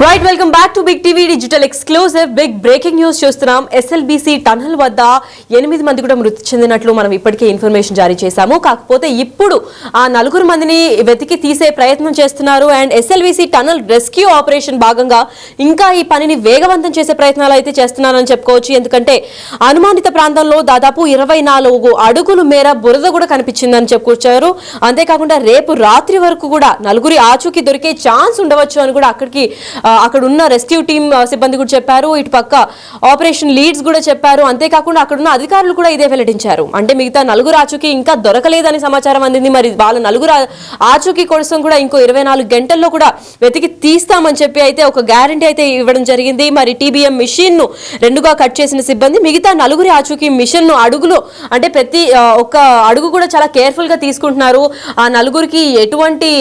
Right welcome back to big TV digital exclusive big breaking news చూస్తున్నాం. SLBC tunnel వద్ద 8 మంది కూడా మృతి చెందినట్లు మనం ఇప్పటికే ఇన్ఫర్మేషన్ జారీ చేశాము. కాకపోతే ఇప్పుడు ఆ 4 మందిని వెతికి తీసే ప్రయత్నం చేస్తున్నారు. And SLBC tunnel rescue operation భాగంగా ఇంకా ఈ పనిని వేగవంతం చేసే ప్రయత్నాలు అయితే చేస్తున్నారని చెప్పుకోవచ్చు. ఎందుకంటే అనుమానిత ప్రాంతంలో దాదాపు 24 అడుగుల మేర బురద కూడా కనిపించిందని చెప్పుకొచ్చారు. అంతేకాకుండా రేపు రాత్రి వరకు కూడా 4 ఆచూకీ దొరికే ఛాన్స్ ఉండవచ్చు అని కూడా అక్కడ ఉన్న రెస్క్యూ టీమ్ సిబ్బంది కూడా చెప్పారు. ఇటు పక్క ఆపరేషన్ లీడ్స్ కూడా చెప్పారు. అంతేకాకుండా అక్కడ ఉన్న అధికారులు కూడా ఇదే వెల్లడించారు. అంటే మిగతా 4 ఆచూకీ ఇంకా దొరకలేదని సమాచారం అందింది. మరి వాళ్ళ 4 ఆచూకీ కోసం కూడా ఇంకో 24 గంటల్లో కూడా వెతికి తీస్తామని చెప్పి అయితే ఒక గ్యారంటీ అయితే ఇవ్వడం జరిగింది. మరి టీబీఎం మిషన్ ను 2గా కట్ చేసిన సిబ్బంది మిగతా 4 ఆచూకీ మిషన్ ను అడుగులో అంటే ప్రతి ఒక్క అడుగు కూడా చాలా కేర్ఫుల్ గా తీసుకుంటున్నారు. ఆ 4కి ఎటువంటి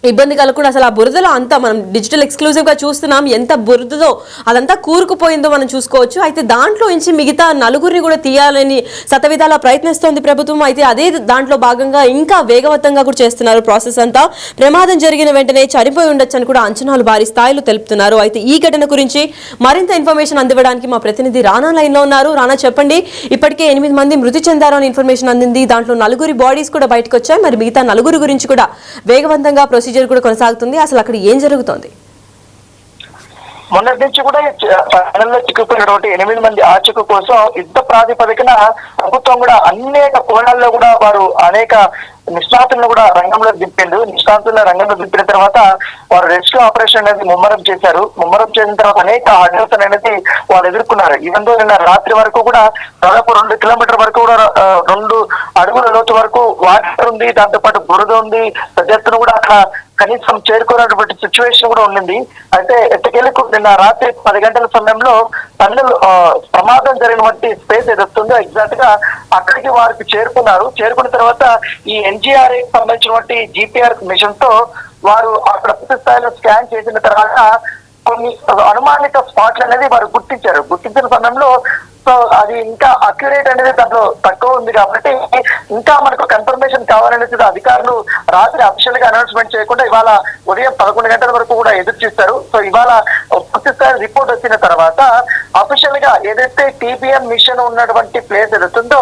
ఇబ్బంది కలగకుండా అసలు ఆ బురదలో అంతా మనం డిజిటల్ ఎక్స్క్లూజివ్ గా చూస్తున్నాం. ఎంత బురదదో అదంతా కూరుకుపోయిందో మనం చూసుకోవచ్చు. అయితే దాంట్లో నుంచి మిగతా 4 కూడా తీయాలని శతవిధాలా ప్రయత్నిస్తోంది ప్రభుత్వం. అయితే అదే దాంట్లో భాగంగా ఇంకా వేగవంతంగా కూడా చేస్తున్నారు ప్రాసెస్ అంతా. ప్రమాదం జరిగిన వెంటనే చనిపోయి ఉండొచ్చు అని కూడా అంచనాలు భారీ స్థాయిలో తెలుపుతున్నారు. అయితే ఈ ఘటన గురించి మరింత ఇన్ఫర్మేషన్ అందివ్వడానికి మా ప్రతినిధి రానా లైన్ లో ఉన్నారు. రానా, చెప్పండి. ఇప్పటికే 8 మంది మృతి చెందారు అని ఇన్ఫర్మేషన్ అందింది. దాంట్లో 4 బాడీస్ కూడా బయటకు వచ్చాయి. మరి మిగతా 4 గురించి కూడా వేగవంతంగా ప్రొసీజర్ కూడా కొనసాగుతుంది. అసలు అక్కడ ఏం జరుగుతోంది? మొన్నటి నుంచి కూడా టనల్లో చిక్కుపోయినటువంటి 8 మంది ఆచూకీ కోసం యుద్ధ ప్రాతిపదికన ప్రభుత్వం కూడా అనేక కోణాల్లో కూడా వారు అనేక నిష్ణాతులను కూడా రంగంలో దింపిండు. నిష్ణాతులను రంగంలో దింపిన తర్వాత వారు రెస్క్యూ ఆపరేషన్ అనేది ముమ్మరం చేశారు. ముమ్మరం చేసిన తర్వాత అనేక అడ్డంకులు అనేది వాళ్ళు ఎదుర్కొన్నారు. ఈవెన్ నిన్న రాత్రి వరకు కూడా దాదాపు 2 కిలోమీటర్ వరకు కూడా 2 అడుగుల లోతు వరకు వాటర్ ఉంది. దాంతో పాటు బురద ఉంది. పెద్ద ఎత్తున కూడా అక్కడ కనీసం చేరుకున్నటువంటి సిచ్యువేషన్ కూడా ఉండింది. అయితే ఎట్టకెళ్ళకు నిన్న రాత్రి 10 గంటల సమయంలో టన్నల్ ప్రమాదం జరిగినటువంటి స్పేస్ ఏదొస్తుందో ఎగ్జాక్ట్ గా అక్కడికి వారికి చేరుకున్నారు. చేరుకున్న తర్వాత ఈ ఎన్జీఆర్ఏ సంబంధించినటువంటి జీపీఆర్ మిషన్ తో వారు అక్కడ పూర్తి స్థాయిలో స్కాన్ చేసిన తర్వాత కొన్ని అనుమానిత స్పాట్లు అనేది వారు గుర్తించారు. గుర్తించిన సమయంలో సో అది ఇంకా అక్యురేట్ అనేది దాంట్లో తక్కువ ఉంది కాబట్టి ఇంకా మనకు కన్ఫర్మేషన్ కావాలనేది అధికారులు రాత్రి అఫీషియల్ గా అనౌన్స్మెంట్ చేయకుండా ఇవాళ ఉదయం 11 గంటల వరకు కూడా ఎదురు చూస్తారు. సో ఇవాళ పూర్తి స్థాయి రిపోర్ట్ వచ్చిన తర్వాత అఫీషియల్ గా ఏదైతే టీబీఎం మిషన్ ఉన్నటువంటి ప్లేస్ ఏదైతుందో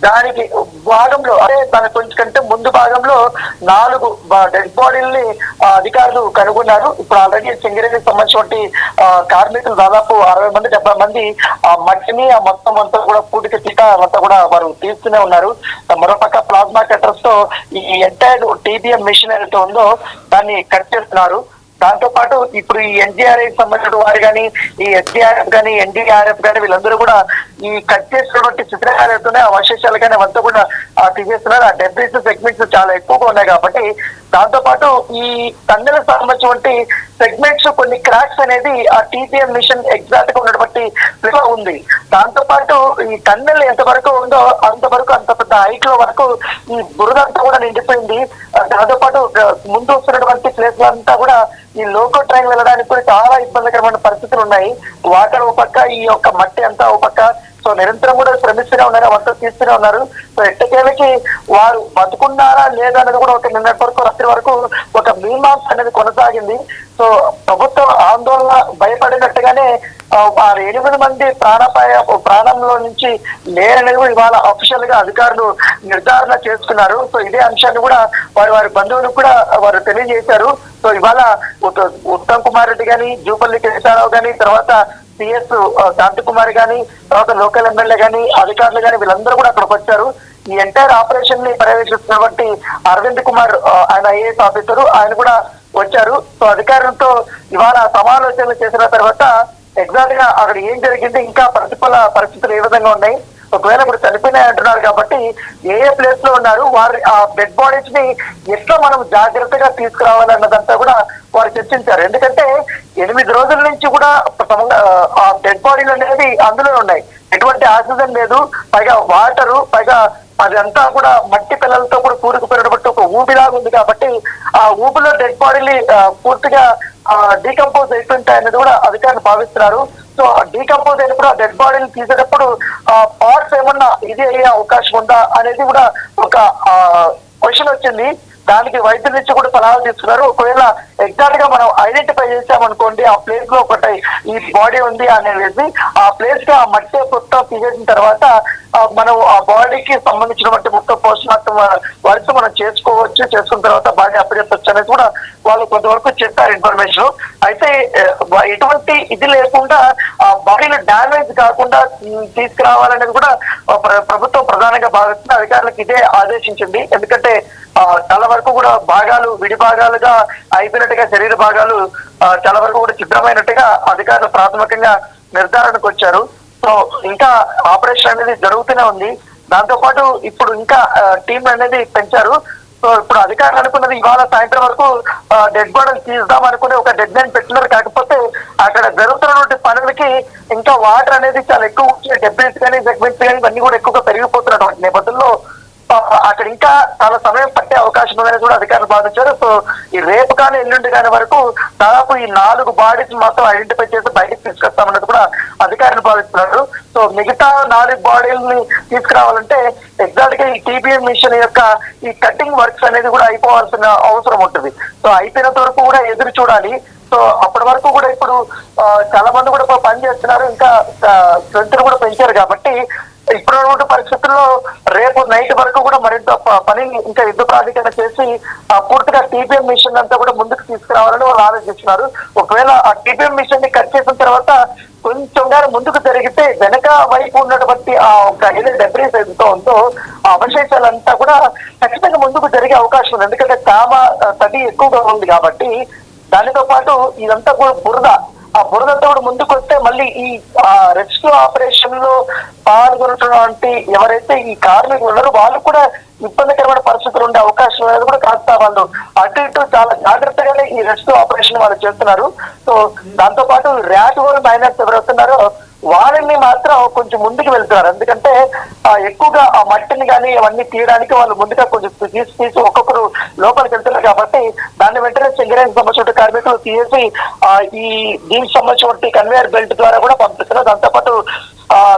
దానికి భాగంలో అంటే దాని కొంచెం కంటే ముందు భాగంలో 4 డెడ్ బాడీల్ని అధికారులు కనుగొన్నారు. ఇప్పుడు ఆల్రెడీ సింగరేణికి సంబంధించినటువంటి కార్మికులు దాదాపు 60 మంది 70 మంది మట్టిని మొత్తం అంతా కూడా పూటిక తీట అంతా కూడా వారు తీస్తూనే ఉన్నారు. మరోపక్క ప్లాస్మా కట్టర్స్ తో ఈ ఎంటైర్ టీబీఎం మిషన్ ఏదైతే ఉందో దాన్ని కట్ చేస్తున్నారు. దాంతో పాటు ఇప్పుడు ఈ ఎన్డీఆర్ఎఫ్ సంబంధించిన వారు కానీ ఈ ఎస్డీఆర్ఎఫ్ కానీ ఎన్డీఆర్ఎఫ్ కానీ వీళ్ళందరూ కూడా ఈ కట్ చేసినటువంటి చిత్రకాలు అవుతున్నాయి. ఆ అవశేషాలు కానీ అవంతా కూడా తీసేస్తున్నారు. ఆ డెబ్రిస్ సెగ్మెంట్స్ చాలా ఎక్కువగా ఉన్నాయి కాబట్టి దాంతో పాటు ఈ టన్నెల్ సంబంధించినటువంటి సెగ్మెంట్స్ కొన్ని క్రాక్స్ అనేది ఆ టీపీఎం మిషన్ ఎగ్జాక్ట్ గా ఉన్నటువంటి ఉంది. దాంతో పాటు ఈ టన్నెల్ ఎంతవరకు ఉందో అంతవరకు అంత పెద్ద హైట్ లో వరకు ఈ బురద అంతా కూడా నిండిపోయింది. దాంతో పాటు ముందు వస్తున్నటువంటి ప్లేస్ అంతా కూడా ఈ లోకో ట్రైన్ వెళ్ళడానికి కూడా చాలా ఇబ్బందికరమైన పరిస్థితులు ఉన్నాయి. వాటర్ ఒక పక్క, ఈ యొక్క మట్టి అంతా ఒక పక్క. సో నిరంతరం కూడా శ్రమిస్తూనే ఉన్నారు, వంట తీస్తూనే ఉన్నారు. సో ఎట్టకేలకి వారు బతుకున్నారా లేదా అనేది కూడా ఒక నిన్నటి వరకు రాత్రి వరకు ఒక మీమాంస అనేది కొనసాగింది. సో ప్రభుత్వం ఆందోళన భయపడినట్టుగానే 8 మంది ప్రాణంలో నుంచి లేరనేది ఇవాళ అఫీషియల్ గా అధికారులు నిర్ధారణ చేసుకున్నారు. సో ఇదే అంశాన్ని కూడా వారి బంధువులకు కూడా వారు తెలియజేశారు. సో ఇవాళ ఉత్తమ్ కుమార్ రెడ్డి గాని, జూపల్లి కేశవరావు గాని, తర్వాత సిఎస్ శాంతికుమారి గాని, తర్వాత లోకల్ ఎమ్మెల్యే గాని, అధికారులు గాని వీళ్ళందరూ కూడా అక్కడికి వచ్చారు. ఈ ఎంటైర్ ఆపరేషన్ ని పర్యవేక్షిస్తున్నటువంటి అరవింద్ కుమార్ ఆయన ఐఏఎస్ ఆఫీసర్ ఆయన కూడా వచ్చారు. సో అధికారులతో ఇవాళ సమాలోచనలు చేసిన తర్వాత ఎగ్జాక్ట్ గా అక్కడ ఏం జరిగింది, ఇంకా ప్రతిఫల పరిస్థితులు ఏ విధంగా ఉన్నాయి, ఒకవేళ ఇప్పుడు చనిపోయినాయి అంటున్నారు కాబట్టి ఏ ప్లేస్ లో ఉన్నారు, వారి ఆ డెడ్ బాడీస్ ని ఎట్లా మనం జాగ్రత్తగా తీసుకురావాలన్నదంతా కూడా వారు చర్చించారు. ఎందుకంటే 8 రోజుల నుంచి కూడా ఆ డెడ్ బాడీలు అనేది అందులో ఉన్నాయి. ఎటువంటి ఆక్సిజన్ లేదు, పైగా వాటరు, పైగా అదంతా కూడా మట్టి పిల్లలతో కూడా కూరుకుపోయినటువంటి ఒక ఊబిలాగా ఉంది కాబట్టి ఆ ఊబిలో డెడ్ బాడీని పూర్తిగా డీకంపోజ్ అయిపోయింటాయి అనేది కూడా అధికారులు భావిస్తున్నారు. సో డీకంపోజ్ అయినప్పుడు ఆ డెడ్ బాడీని తీసేటప్పుడు పార్ట్స్ ఏమన్నా ఇది అయ్యే అవకాశం ఉందా అనేది కూడా ఒక క్వశ్చన్ వచ్చింది. దానికి వైద్యుల నుంచి కూడా సలహాలు తీసుకున్నారు. ఒకవేళ ఎగ్జాక్ట్ గా మనం ఐడెంటిఫై చేసామనుకోండి ఆ ప్లేస్ లో ఒకటి ఈ బాడీ ఉంది అనేది, ఆ ప్లేస్ కి ఆ మట్టి మొత్తం తీసేసిన తర్వాత మనం ఆ బాడీకి సంబంధించినటువంటి మొత్తం పోస్ట్ మార్టం వర్క్ మనం చేసుకోవచ్చు. చేసుకున్న తర్వాత బాడీ అప్పచెప్పచ్చు అనేది కూడా వాళ్ళు కొంతవరకు చెప్పారు ఇన్ఫర్మేషన్. అయితే ఎటువంటి ఇది లేకుండా ఆ బాడీలో డ్యామేజ్ కాకుండా తీసుకురావాలనేది కూడా ప్రభుత్వం ప్రధానంగా భావిస్తుంది. అధికారులకు ఇదే ఆదేశించింది. ఎందుకంటే చాలా వరకు కూడా భాగాలు విడి భాగాలుగా అయిపోయినట్టుగా, శరీర భాగాలు చాలా వరకు కూడా సిద్ధమైనట్టుగా అధికారులు ప్రాథమికంగా నిర్ధారణకు వచ్చారు. సో ఇంకా ఆపరేషన్ అనేది జరుగుతూనే ఉంది. దాంతో పాటు ఇప్పుడు ఇంకా టీం అనేది పెంచారు. సో ఇప్పుడు అధికారులు అనుకున్నది ఇవాళ సాయంత్రం వరకు డెడ్ బాడీని తీద్దాం అనుకుని ఒక డెడ్ లైన్ పెట్టినారు. కాకపోతే అక్కడ జరుగుతున్నటువంటి పనులకి ఇంకా వాటర్ అనేది చాలా ఎక్కువ, డెబ్రిస్ కానీ సెగ్మెంట్స్ కానీ ఇవన్నీ కూడా ఎక్కువగా పెరిగిపోతున్నటువంటి నేపథ్యంలో అక్కడ ఇంకా చాలా సమయం పట్టే అవకాశం ఉందని కూడా అధికారులు భావించారు. సో ఈ రేపు కానీ ఎల్లుండి కానీ వరకు దాదాపు ఈ 4 బాడీస్ మాత్రం ఐడెంటిఫై చేసి బయటకు తీసుకొస్తామన్నది కూడా అధికారులు భావిస్తున్నారు. సో మిగతా 4 బాడీలని తీసుకురావాలంటే ఎగ్జాక్ట్ గా ఈ టీబీఎం మిషన్ యొక్క ఈ కటింగ్ వర్క్స్ అనేది కూడా అయిపోవాల్సిన అవసరం ఉంటుంది. సో అయిపోయినంత వరకు కూడా ఎదురు చూడాలి. సో అప్పటి వరకు కూడా ఇప్పుడు చాలా మంది కూడా పని చేస్తున్నారు. ఇంకా స్ట్రెంత్ కూడా పెంచారు కాబట్టి ఇప్పుడున్న పరిస్థితుల్లో రేపు నైట్ వరకు కూడా మరింత పనిని ఇంకా యుద్ధ ప్రాధికరణ చేసి పూర్తిగా టీబీఎం మిషన్ అంతా కూడా ముందుకు తీసుకురావాలని వాళ్ళు ఆలోచిస్తున్నారు. ఒకవేళ ఆ టీబీఎం మిషన్ ని కట్ చేసిన తర్వాత కొంచెంగా ముందుకు జరిగితే వెనక వైపు ఉన్నటువంటి ఆ ఒక ఏదైతే డెబ్రీస్ ఏదో ఉందో ఆ అవశేషాలంతా కూడా ఖచ్చితంగా ముందుకు జరిగే అవకాశం ఉంది. ఎందుకంటే తడి ఎక్కువగా ఉంది కాబట్టి. దానితో పాటు ఇదంతా కూడా బురద, ఆ బురదంతా కూడా ముందుకు వస్తే మళ్ళీ ఈ రెస్క్యూ ఆపరేషన్ లో పాల్గొన్నటువంటి ఎవరైతే ఈ కార్మికులు ఉన్నారో వాళ్ళు కూడా ఇబ్బందికరమైన పరిస్థితులు ఉండే అవకాశం అనేది కూడా కాస్త వాళ్ళు అటు ఇటు చాలా జాగ్రత్తగానే ఈ రెస్క్యూ ఆపరేషన్ వాళ్ళు చేస్తున్నారు. సో దాంతో పాటు ర్యాట్ హోల్ మైనర్స్ ఎవరవుతున్నారో వాళ్ళని మాత్రం కొంచెం ముందుకు వెళ్తున్నారు. ఎందుకంటే ఎక్కువగా ఆ మట్టిని కానీ అవన్నీ తీయడానికి వాళ్ళు ముందుగా కొంచెం తీసి ఒక్కొక్కరు లోపలికి వెళ్తున్నారు కాబట్టి దాన్ని వెంటనే సింగరేణికి సంబంధించిన కార్మికులు తీసి ఈ దీనికి సంబంధించిన కన్వేయర్ బెల్ట్ ద్వారా కూడా పంపిస్తున్నారు. దాంతోపాటు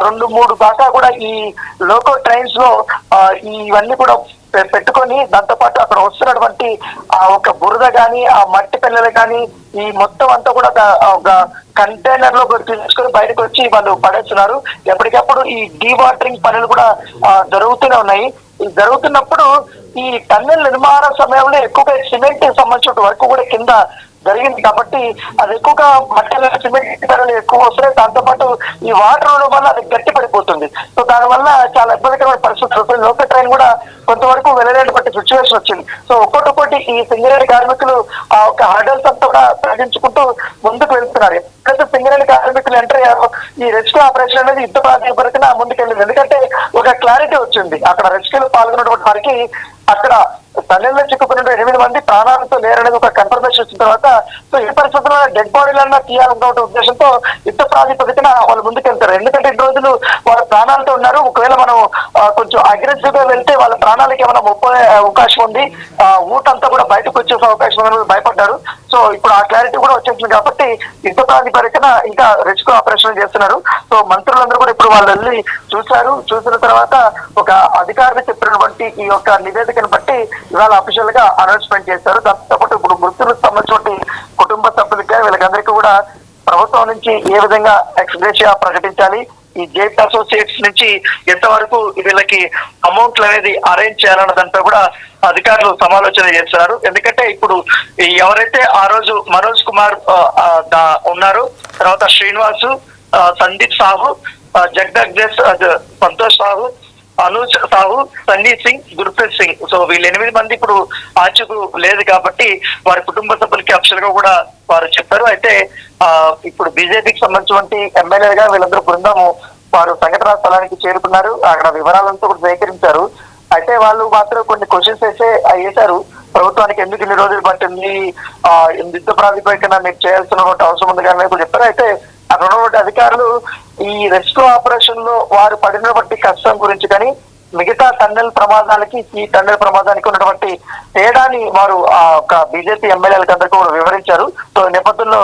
2-3 దాకా కూడా ఈ లోకో ట్రైన్స్ లో ఇవన్నీ కూడా పెట్టుకొని దాంతో పాటు అక్కడ వస్తున్నటువంటి ఆ ఒక బురద కానీ ఆ మట్టి పిల్లలు కానీ ఈ మొత్తం అంతా కూడా ఒక కంటైనర్ లో తీసుకొని బయటకు వచ్చి వాళ్ళు పడేస్తున్నారు. ఎప్పటికప్పుడు ఈ డీవాటరింగ్ పనులు కూడా జరుగుతూనే ఉన్నాయి. జరుగుతున్నప్పుడు ఈ టన్నెల్ నిర్మాణ సమయంలో ఎక్కువగా సిమెంట్ సంబంధించిన వర్క్ కూడా కింద జరిగింది కాబట్టి అది ఎక్కువగా మట్టల సిమెంట్ ధరలు ఎక్కువ వస్తున్నాయి. దాంతో పాటు ఈ వాటర్ ఉండడం వల్ల అది గట్టి పడిపోతుంది. సో దానివల్ల చాలా ఇబ్బందికరమైన పరిస్థితులు వస్తుంది. లోకల్ ట్రైన్ కూడా కొంతవరకు వెళ్ళలేనటువంటి సిచ్యువేషన్ వచ్చింది. సో ఒక్కొక్కటి ఈ సింగరేణి కార్మికులు ఆ ఒక హర్డల్స్ అంతా కూడా ప్రకటించుకుంటూ ముందుకు వెళ్తున్నారు. ఎప్పుడైతే సింగరేణి కార్మికులు ఎంటర్ అయ్యారో ఈ రెస్క్యూ ఆపరేషన్ అనేది యుద్ధ ప్రాతిపదికన ముందుకెళ్ళింది. ఎందుకంటే ఒక క్లారిటీ వచ్చింది. అక్కడ రెస్క్యూలో పాల్గొన్నటువంటి వారికి అక్కడ తల్లిలో చిక్కుకున్న 8 మంది ప్రాణాలతో లేరనేది ఒక కన్ఫర్మేషన్ వచ్చిన తర్వాత సో ఈ పరిస్థితుల్లో డెడ్ బాడీలన్నా తీయాలన్న ఉద్దేశంతో యుద్ధ ప్రాతిపదికన వాళ్ళు ముందుకెళ్తారు. ఎందుకంటే 2 రోజులు వాళ్ళ ప్రాణాలతో ఉన్నారు. ఒకవేళ మనం కొంచెం అగ్రెసివ్ గా వెళ్తే వాళ్ళ ప్రాణాలకి ఏమైనా ముప్పే అవకాశం ఉంది, ఊటంతా కూడా బయటకు వచ్చేసే అవకాశం ఉందని భయపడ్డారు. సో ఇప్పుడు ఆ క్లారిటీ కూడా వచ్చేసింది కాబట్టి యుద్ధ ప్రాతిపదికన ఇంకా రెస్క్యూ ఆపరేషన్ చేస్తున్నారు. సో మంత్రులందరూ కూడా ఇప్పుడు వాళ్ళు వెళ్ళి చూశారు. చూసిన తర్వాత ఒక అధికారులు చెప్పినటువంటి ఈ యొక్క నివేదికను బట్టి ఇవాళ అఫీషియల్ గా అనౌన్స్మెంట్ చేశారు. దాంతో పాటు ఇప్పుడు మృతులకు సంబంధించిన కుటుంబ సభ్యులకి వీళ్ళకందరికీ కూడా ప్రభుత్వం నుంచి ఏ విధంగా ఎక్స్గ్రేషియా ప్రకటించాలి, ఈ జేట్ అసోసియేట్స్ నుంచి ఎంతవరకు వీళ్ళకి అమౌంట్లు అనేది అరేంజ్ చేయాలన్న దానిపై కూడా అధికారులు సమాలోచన చేస్తున్నారు. ఎందుకంటే ఇప్పుడు ఎవరైతే ఆ రోజు మనోజ్ కుమార్ ఉన్నారు, తర్వాత శ్రీనివాసు, సందీప్ సాహు, జగదగ్జేష్, సంతోష్ సాహు, అనూజ్ సాహు, సన్నీ సింగ్, గుర్ప్రీత్ సింగ్. సో వీళ్ళు 8 మంది ఇప్పుడు ఆచూకు లేదు కాబట్టి వారి కుటుంబ సభ్యులకి అఫీషియల్ గా కూడా వారు చెప్పారు. అయితే ఇప్పుడు బీజేపీకి సంబంధించిన ఎమ్మెల్యేగా వీళ్ళందరూ బృందము వారు సంఘటనా స్థలానికి చేరుకున్నారు. అక్కడ వివరాలంతా కూడా సేకరించారు. అయితే వాళ్ళు మాత్రం కొన్ని క్వశ్చన్స్ వేశారు. ప్రభుత్వానికి ఎందుకు ఇన్ని రోజులు పట్టింది, యుద్ధ ప్రాతిపదికన మీరు చేయాల్సిన అవసరం ఉంది కానీ కూడా చెప్పారు. అయితే అక్కడ ఉన్నటువంటి అధికారులు ఈ రెస్క్యూ ఆపరేషన్ లో వారు పడినటువంటి కష్టం గురించి కానీ మిగతా టన్నెల్ ప్రమాదాలకి ఈ టన్నెల్ ప్రమాదానికి ఉన్నటువంటి తేడాని వారు ఒక బీజేపీ ఎమ్మెల్యేలకు అందరికీ కూడా వివరించారు. సో నేపథ్యంలో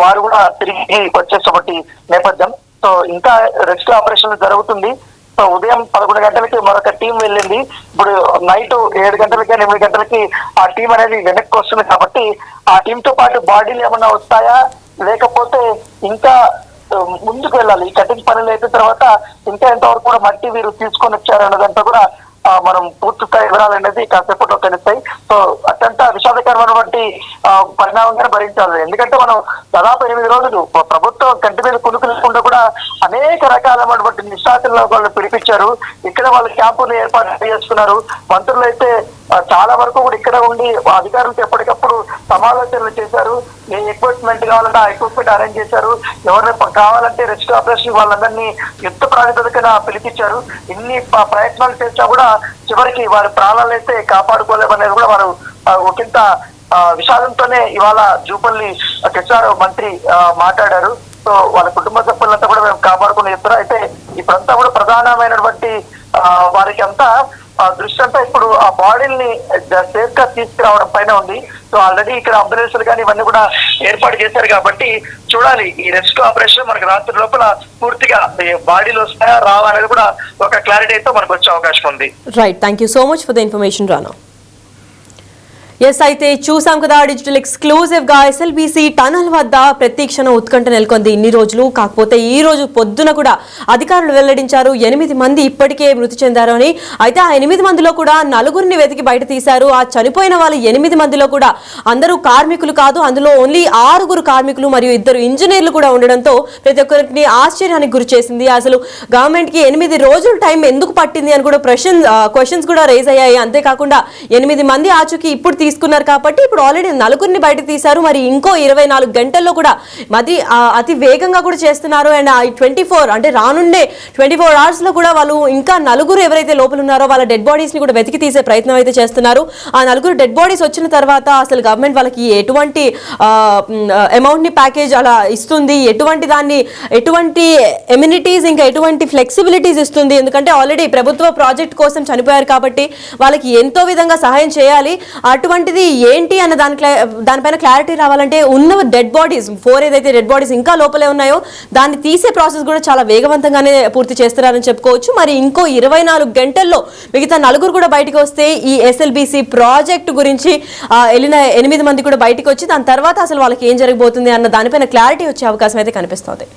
వారు కూడా తిరిగి వచ్చేటువంటి నేపథ్యం. సో ఇంకా రెస్క్యూ ఆపరేషన్ జరుగుతుంది. సో ఉదయం 11 గంటలకి మరొక టీం వెళ్ళింది. ఇప్పుడు నైట్ 7 గంటలకి 8 గంటలకి ఆ టీం అనేది వెనక్కి వస్తుంది. కాబట్టి ఆ టీం తో పాటు బాడీలు ఏమన్నా వస్తాయా, లేకపోతే ఇంకా ముందుకు వెళ్ళాలి, ఈ కటింగ్ పనులు అయిపోయిన తర్వాత ఇంకా ఎంతవరకు కూడా మట్టి వీరు తీసుకొని వచ్చారన్నదంతా కూడా మనం పూర్తి స్థాయి వివరాలు అనేది కాసేపట్లో తెలుస్తాయి. సో అత్యంత విషాదకరమైనటువంటి పరిణామంగా భరించాలి. ఎందుకంటే మనం దాదాపు 8 రోజులు ప్రభుత్వం కంటి మీద కునుకు లేకుండా కూడా అనేక రకాలైనటువంటి నిష్ణాతులను వాళ్ళు పిలిపించారు. ఇక్కడ వాళ్ళు క్యాంపులు ఏర్పాటు చేసుకున్నారు. మంత్రులు అయితే చాలా వరకు కూడా ఇక్కడ ఉండి అధికారులతో ఎప్పటికప్పుడు సమాలోచనలు చేశారు. ఏ ఎక్విప్మెంట్ కావాలంటే ఆ ఎక్విప్మెంట్ అరేంజ్ చేశారు. ఎవరైనా కావాలంటే రెస్క్యూ ఆపరేషన్ వాళ్ళందరినీ యుద్ధ ప్రాతిపదికన పిలిపించారు. ఇన్ని ప్రయత్నాలు చేసినా కూడా చివరికి వారి ప్రాణాలు అయితే కాపాడుకోలేమనేది కూడా వారు ఒకంత విషాదంతోనే ఇవాళ జూపల్లి కృష్ణారావు మంత్రి మాట్లాడారు. సో వాళ్ళ కుటుంబ సభ్యులంతా కూడా మేము కాపాడుకుని చెప్తారు. అయితే ఇప్పుడంతా కూడా ప్రధానమైనటువంటి వారికి అంతా దృష్టి అంతా ఇప్పుడు ఆ బాడీని సేఫ్ గా తీసుకురావడం పైన ఉంది. సో ఆల్రెడీ ఇక్కడ అంబులెన్స్లు కానీ ఇవన్నీ కూడా ఏర్పాటు చేశారు. కాబట్టి చూడాలి ఈ రెస్క్యూ ఆపరేషన్ మనకు రాత్రి లోపల పూర్తిగా బాడీలు వస్తాయా రావా అనేది కూడా ఒక క్లారిటీ అయితే మనకు వచ్చే అవకాశం ఉంది. Right, thank you so much for the information Rana. Yes, అయితే చూసాం కదా డిజిటల్ ఎక్స్క్లూజివ్ గా ఎస్ఎల్బీసీ టనల్ వద్ద ప్రతీక్షణ ఉత్కంఠ నెలకొంది ఇన్ని రోజులు. కాకపోతే ఈ రోజు పొద్దున కూడా అధికారులు వెల్లడించారు 8 మంది ఇప్పటికే మృతి చెందారు అని. అయితే ఆ 8 మందిలో కూడా 4గురిని వెతికి బయట తీశారు. ఆ చనిపోయిన వాళ్ళు 8 మందిలో కూడా అందరూ కార్మికులు కాదు. అందులో ఓన్లీ 6 కార్మికులు మరియు 2 ఇంజనీర్లు కూడా ఉండడంతో ప్రతి ఒక్కరిని ఆశ్చర్యానికి గురి చేసింది. అసలు గవర్నమెంట్ కి 8 రోజులు టైం ఎందుకు పట్టింది అని కూడా క్వశ్చన్స్ కూడా రేజ్ అయ్యాయి. అంతేకాకుండా 8 మంది ఆచూకీ ఇప్పుడు తీసుకున్నారు కాబట్టి ఇప్పుడు ఆల్రెడీ 4గురిని బయటకు తీశారు. మరి ఇంకో 24 గంటల్లో కూడా అతి వేగంగా కూడా చేస్తున్నారు. అండ్ 24 అంటే రానుండే 24 అవర్స్ లో కూడా వాళ్ళు ఇంకా 4గురు ఎవరైతే లోపల ఉన్నారో వాళ్ళ డెడ్ బాడీస్ ని కూడా వెతికి తీసే ప్రయత్నం అయితే చేస్తున్నారు. ఆ 4గురు డెడ్ బాడీస్ వచ్చిన తర్వాత అసలు గవర్నమెంట్ వాళ్ళకి ఎటువంటి అమౌంట్ ని ప్యాకేజ్ అలా ఇస్తుంది, ఎటువంటి ఎమ్యూనిటీస్ ఇంకా ఎటువంటి ఫ్లెక్సిబిలిటీస్ ఇస్తుంది. ఎందుకంటే ఆల్రెడీ ప్రభుత్వ ప్రాజెక్ట్ కోసం చనిపోయారు కాబట్టి వాళ్ళకి ఎంతో విధంగా సహాయం చేయాలి. అటువంటిది ఏంటి అన్న దానిపైన క్లారిటీ రావాలంటే ఉన్న డెడ్ బాడీస్ 4 ఏదైతే డెడ్ బాడీస్ ఇంకా లోపలే ఉన్నాయో దాన్ని తీసే ప్రాసెస్ కూడా చాలా వేగవంతంగానే పూర్తి చేస్తున్నారని చెప్పుకోవచ్చు. మరి ఇంకో 24 గంటల్లో మిగతా 4గురు కూడా బయటకు వస్తే ఈ ఎస్ఎల్బీసీ ప్రాజెక్టు గురించి వెళ్ళిన 8 మంది కూడా బయటకు వచ్చి దాని తర్వాత అసలు వాళ్ళకి ఏం జరగబోతుంది అన్న దానిపైన క్లారిటీ వచ్చే అవకాశం అయితే కనిపిస్తోంది.